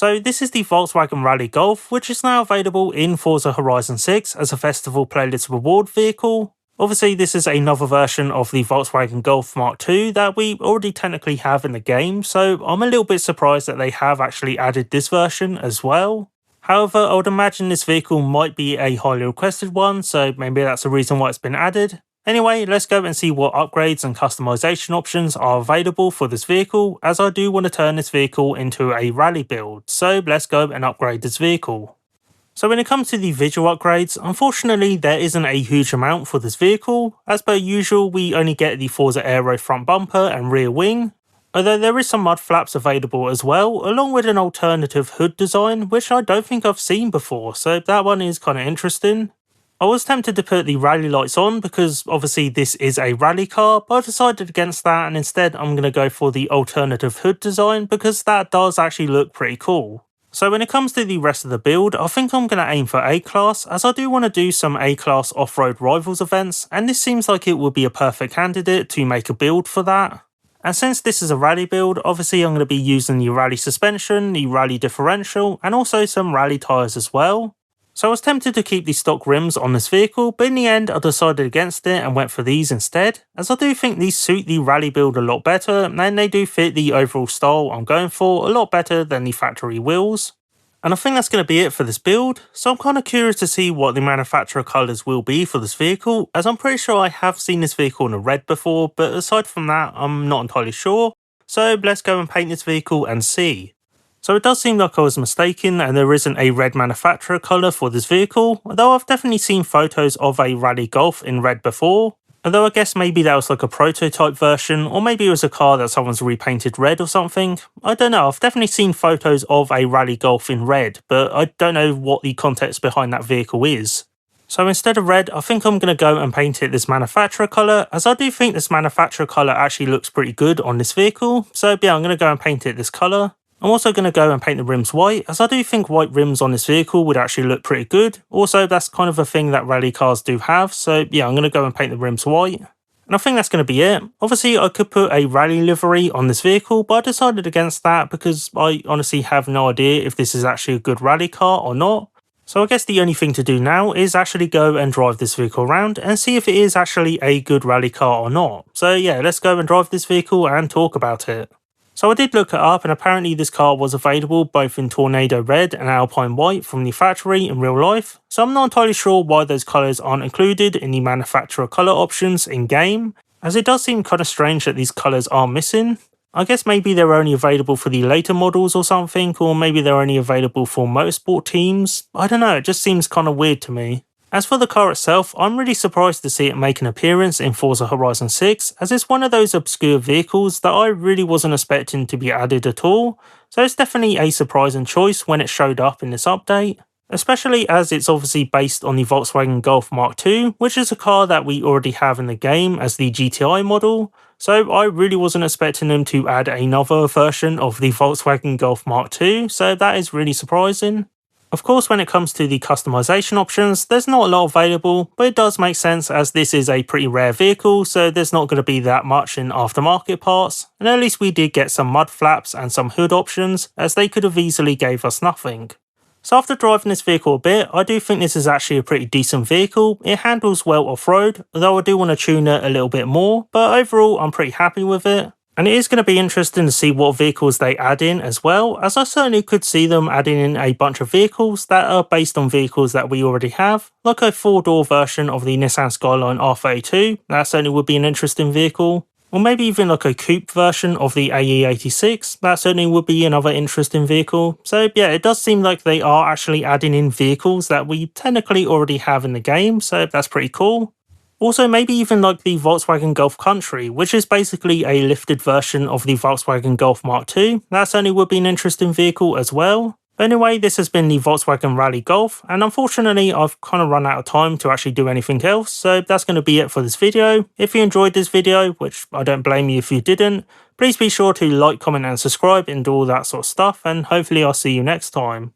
So this is the Volkswagen Rallye Golf, which is now available in Forza Horizon 6 as a festival playlist reward vehicle. Obviously this is another version of the Volkswagen Golf Mark II that we already technically have in the game, so I'm a little bit surprised that they have actually added this version as well. However, I would imagine this vehicle might be a highly requested one, so maybe that's the reason why it's been added. Anyway, let's go and see what upgrades and customization options are available for this vehicle, as I do want to turn this vehicle into a rally build, so let's go and upgrade this vehicle. So when it comes to the visual upgrades, unfortunately there isn't a huge amount for this vehicle. As per usual, we only get the Forza Aero front bumper and rear wing, although there is some mud flaps available as well, along with an alternative hood design, which I don't think I've seen before, so that one is kind of interesting. I was tempted to put the rally lights on because obviously this is a rally car, but I decided against that and instead I'm going to go for the alternative hood design because that does actually look pretty cool. So when it comes to the rest of the build, I think I'm going to aim for A-Class, as I do want to do some A-Class off-road rivals events, and this seems like it would be a perfect candidate to make a build for that. And since this is a rally build, obviously I'm going to be using the rally suspension, the rally differential, and also some rally tyres as well. So I was tempted to keep the stock rims on this vehicle, but in the end I decided against it and went for these instead, as I do think these suit the rally build a lot better, and they do fit the overall style I'm going for a lot better than the factory wheels. And I think that's going to be it for this build, so I'm kind of curious to see what the manufacturer colours will be for this vehicle, as I'm pretty sure I have seen this vehicle in a red before, but aside from that I'm not entirely sure, so let's go and paint this vehicle and see. So it does seem like I was mistaken and there isn't a red manufacturer colour for this vehicle, although I've definitely seen photos of a Rallye Golf in red before. Although I guess maybe that was like a prototype version, or maybe it was a car that someone's repainted red or something. I don't know, I've definitely seen photos of a Rallye Golf in red, but I don't know what the context behind that vehicle is. So instead of red, I think I'm going to go and paint it this manufacturer colour, as I do think this manufacturer colour actually looks pretty good on this vehicle. So yeah, I'm going to go and paint it this colour. I'm also going to go and paint the rims white, as I do think white rims on this vehicle would actually look pretty good. Also, that's kind of a thing that rally cars do have, so yeah, I'm going to go and paint the rims white. And I think that's going to be it. Obviously, I could put a rally livery on this vehicle, but I decided against that because I honestly have no idea if this is actually a good rally car or not. So I guess the only thing to do now is actually go and drive this vehicle around and see if it is actually a good rally car or not. So yeah, let's go and drive this vehicle and talk about it. So I did look it up and apparently this car was available both in Tornado Red and Alpine White from the factory in real life, so I'm not entirely sure why those colours aren't included in the manufacturer colour options in game, as it does seem kind of strange that these colours are missing. I guess maybe they're only available for the later models or something, or maybe they're only available for motorsport teams. I don't know, it just seems kind of weird to me. As for the car itself, I'm really surprised to see it make an appearance in Forza Horizon 6, as it's one of those obscure vehicles that I really wasn't expecting to be added at all, so it's definitely a surprising choice when it showed up in this update, especially as it's obviously based on the Volkswagen Golf Mark II, which is a car that we already have in the game as the GTI model, so I really wasn't expecting them to add another version of the Volkswagen Golf Mark II, so that is really surprising. Of course, when it comes to the customization options, there's not a lot available, but it does make sense as this is a pretty rare vehicle, so there's not going to be that much in aftermarket parts, and at least we did get some mud flaps and some hood options, as they could have easily gave us nothing. So after driving this vehicle a bit, I do think this is actually a pretty decent vehicle. It handles well off-road, although I do want to tune it a little bit more, but overall I'm pretty happy with it. And it is going to be interesting to see what vehicles they add in as well, as I certainly could see them adding in a bunch of vehicles that are based on vehicles that we already have, like a 4-door version of the Nissan Skyline R32, that certainly would be an interesting vehicle, or maybe even like a coupe version of the AE86, that certainly would be another interesting vehicle. So yeah, it does seem like they are actually adding in vehicles that we technically already have in the game, so that's pretty cool. Also, maybe even like the Volkswagen Golf Country, which is basically a lifted version of the Volkswagen Golf Mark II. That certainly would be an interesting vehicle as well. But anyway, this has been the Volkswagen Rallye Golf, and unfortunately I've kind of run out of time to actually do anything else, so that's going to be it for this video. If you enjoyed this video, which I don't blame you if you didn't, please be sure to like, comment and subscribe and do all that sort of stuff, and hopefully I'll see you next time.